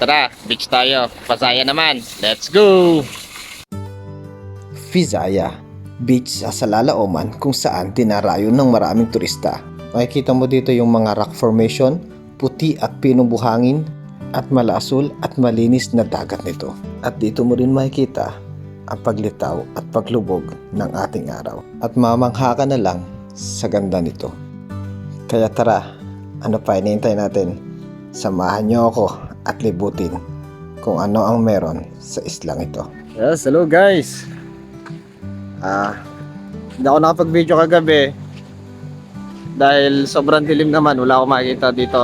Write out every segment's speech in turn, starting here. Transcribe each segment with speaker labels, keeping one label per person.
Speaker 1: Tara, beach tayo. Pasaya naman. Let's go!
Speaker 2: Visaya, beach sa Salala, Oman kung saan dinarayo ng maraming turista. Makikita mo dito yung mga rock formation, puti at pinong buhangin, at malaasul at malinis na dagat nito. At dito mo rin makikita ang paglitaw at paglubog ng ating araw. At mamangha ka na lang sa ganda nito. Kaya tara, ano pa hinihintay natin? Samahan niyo ako at libutin kung ano ang meron sa islang ito.
Speaker 1: Yes, hello guys. Hindi ako nakapag-video kagabi dahil sobrang dilim naman, wala akong makikita dito.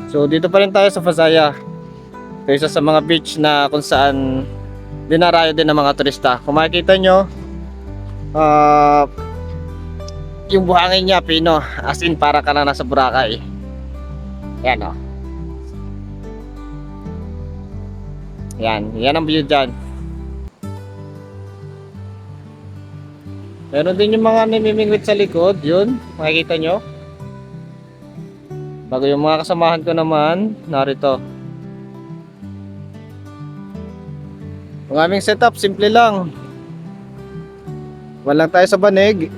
Speaker 1: So dito pa rin tayo sa Visaya. Ito isa sa mga beach na kung saan dinarayo din ng mga turista. Kung makikita nyo, yung buhangin niya pino, as in para ka na nasa Boracay. Yan o. Yan ang view dyan. Meron din yung mga namimingwit sa likod, yun, makikita nyo. Bago yung mga kasamahan ko naman, narito. Ang aming setup, simple lang. Walang tayo sa banig.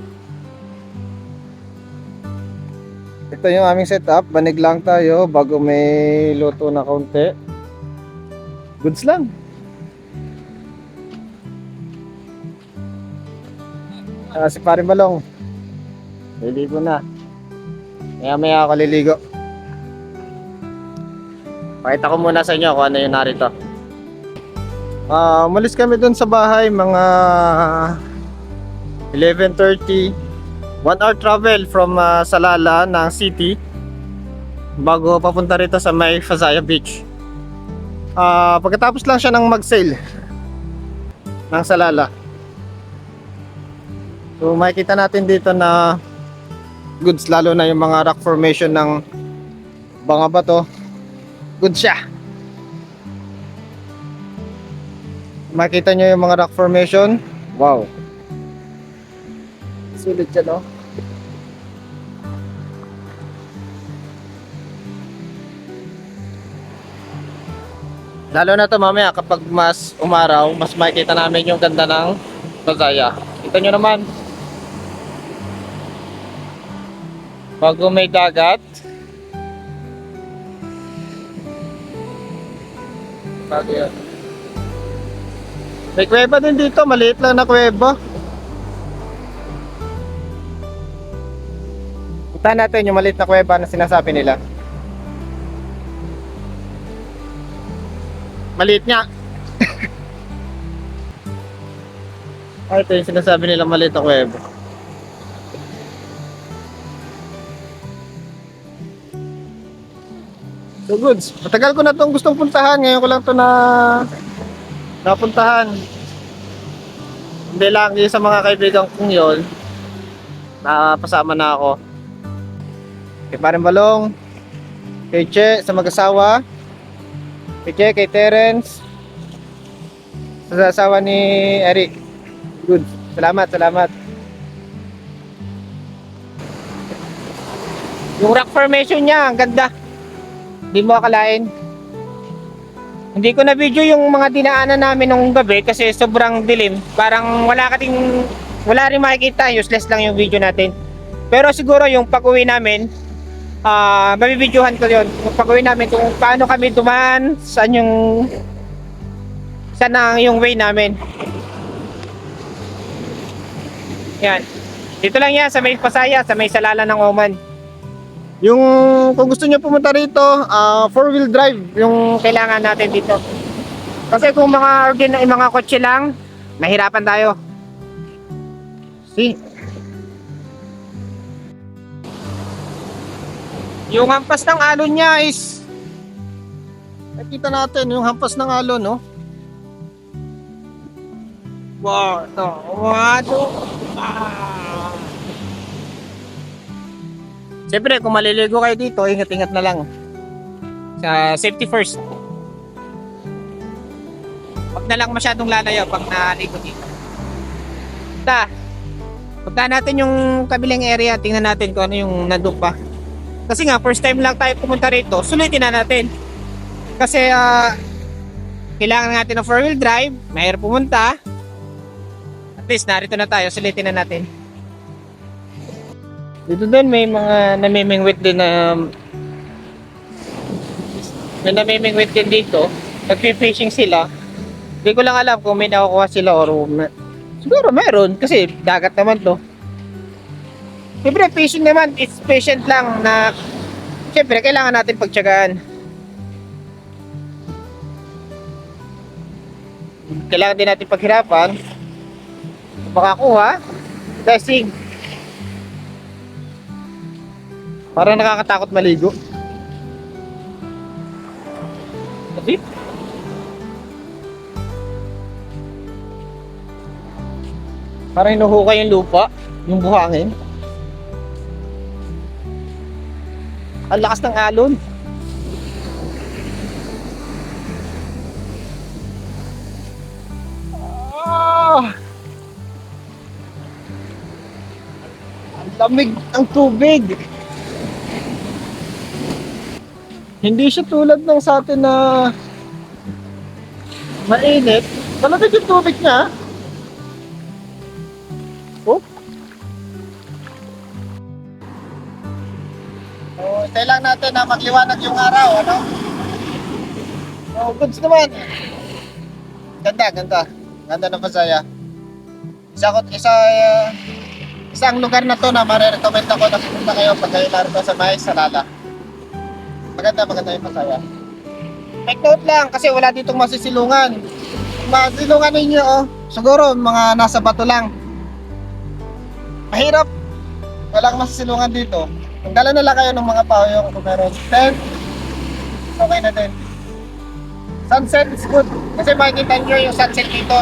Speaker 1: Ito yung aming setup, banig lang tayo bago may luto na kaunti. Goods lang. Si Paring Balong, liligo na. Maya ako liligo. Pakita ko muna sa inyo kung ano yung narito. Umalis kami dun sa bahay mga 11:30. 1 hour travel from Salala ng city bago papunta rito sa may Visaya Beach. Pagkatapos lang siya ng mag-sail ng Salala. So makikita natin dito na goods, lalo na yung mga rock formation ng mga bato. Good siya. Makita nyo yung mga rock formation. Wow. Sulit siya, no? Lalo na to mamaya kapag mas umaraw, mas makikita namin yung ganda ng Visaya. Kita nyo naman. Bago may dagat. Bago yan. May kuweba din dito, maliit lang na kuweba. Punta natin yung maliit na kuweba na sinasabi nila. Maliit nga. Ito yung sinasabi nila maliit na kuweba. So goods, matagal ko na itong gustong puntahan. Ngayon ko lang ito napuntahan. Hindi lang yung sa mga kaibigan kong yun, napasama na ako. Kay Paring Balong, kay Che sa mag-asawa, kay Che, kay Terence, sa asawa ni Eric. Good, salamat. Yung rock formation niya, ang ganda. Hindi mo akalain. Hindi ko na video yung mga dinaanan namin nung gabi kasi sobrang dilim. Parang wala rin makikita, useless lang yung video natin. Pero siguro yung pag-uwi namin, mabibidyohan ko yun. Yung pag-uwi namin kung paano kami dumaan, saan yung way namin. Yan. Dito lang yan sa may Visaya, sa may Salala ng Oman. Yung kung gusto niyo pumunta rito, 4-wheel drive yung kailangan natin dito. Kasi kung mga kotse lang, nahirapan tayo. See? Yung hampas ng alon niya is nakita natin yung hampas ng alon, no? Wow, ito. Siyempre, kung maliligo kayo dito, ingat-ingat na lang. Safety first. Huwag na lang masyadong lalayo pag naligo dito. Punta natin yung kabilang area, tingnan natin kung ano yung nandun pa. Kasi nga, first time lang tayo pumunta rito, sulitin na natin. Kasi kailangan natin ng 4-wheel drive, mahirap pumunta. At least narito na tayo, sulitin na natin. Dito din may mga namimingwit din na dito. Nagpi-fishing sila. Hindi ko lang alam kung may nakukuha sila or siguro meron kasi dagat naman to. Siyempre fishing naman, it's patient lang na siyempre kailangan natin pagtiyagaan. Kailangan din natin paghirapan makakuha kasi parang nakakatakot maligo. Kasi parang hinuhukay yung lupa, yung buhangin. Ang lakas ng alon. Ang lamig ng tubig. Hindi siya tulad ng sa atin na mainit. Malamig yung tubig niya. Oh. So, hintay lang natin na magliwanag yung araw, ano? Oh, goods naman. Ganda, ganda. Ganda ng Pasaya. Isang lugar na to na marirecommend ako na pupunta kayo pag kayo narito sa May Salala. Maganda yung Pasaya. Take note lang kasi wala ditong masisilungan. Masilungan ninyo, oh. Siguro mga nasa bato lang. Mahirap. Walang masisilungan dito. Kung dala na lang kayo ng mga pawayong kung meron tent, okay na din. Sunset is good. Kasi makikita nyo yung sunset dito.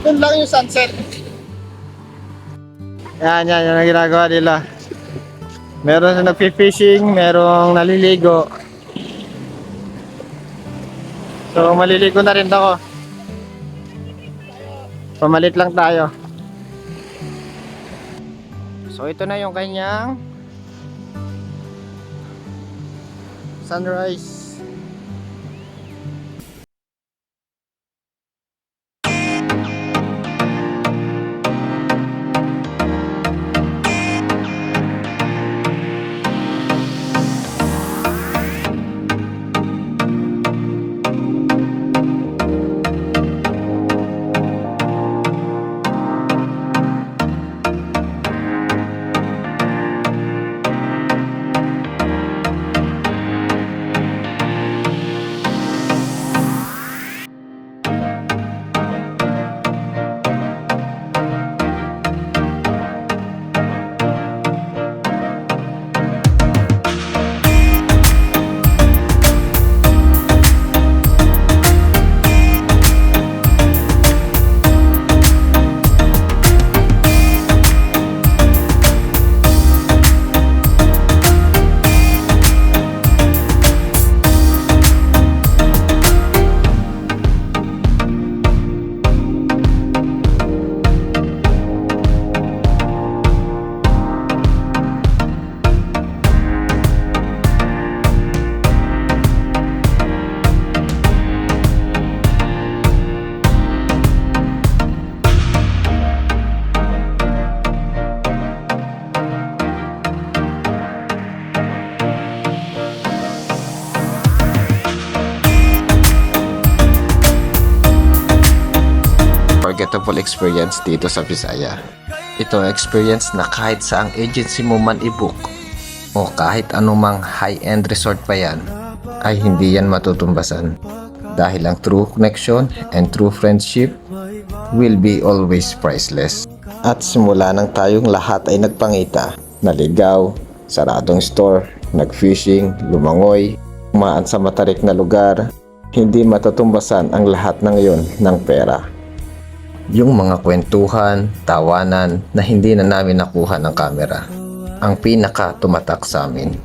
Speaker 1: Doon lang yung sunset. Yan ang ginagawa nila. Meron na nagpi-fishing, merong naliligo. So maliligo na rin ako. Pamalit lang tayo. So ito na yung kanyang sunrise. Unforgettable experience dito sa Visaya. Ito ang experience na kahit saang agency mo man i-book o kahit anumang high-end resort pa yan ay hindi yan matutumbasan dahil ang true connection and true friendship will be always priceless. At simula nang tayong lahat ay nagpangita, naligaw, saradong store, nag-fishing, lumangoy, umaan sa matarik na lugar, hindi matutumbasan ang lahat ng iyon ng pera. Yung mga kwentuhan, tawanan na hindi na namin nakuha ng camera ang pinaka tumatak sa amin.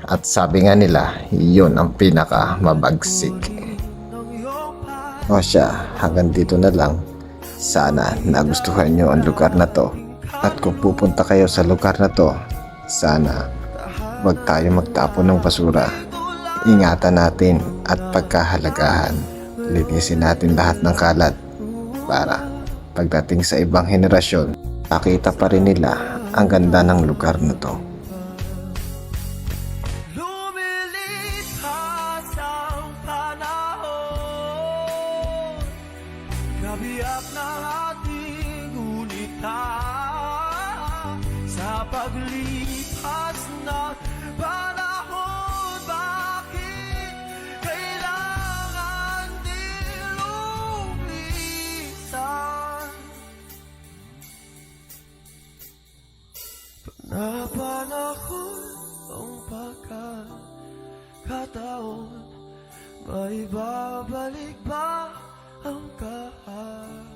Speaker 1: At sabi nga nila, yun ang pinaka mabagsik. O siya, hanggang dito na lang. Sana nagustuhan nyo ang lugar na to. At kung pupunta kayo sa lugar na to, sana wag tayo magtapon ng basura.
Speaker 2: ingatan natin at pagkahalagahan. Linisin natin lahat ng kalat para pagdating sa ibang henerasyon, makita pa rin nila ang ganda ng lugar na to.
Speaker 3: Lumilipas ang panahon, nabiyak ng ating gunita sa paglipas ng panahon. Bakit kailangan din lumisan? Panapanahon ang pagkakataon, may babalik ba ang kahapon?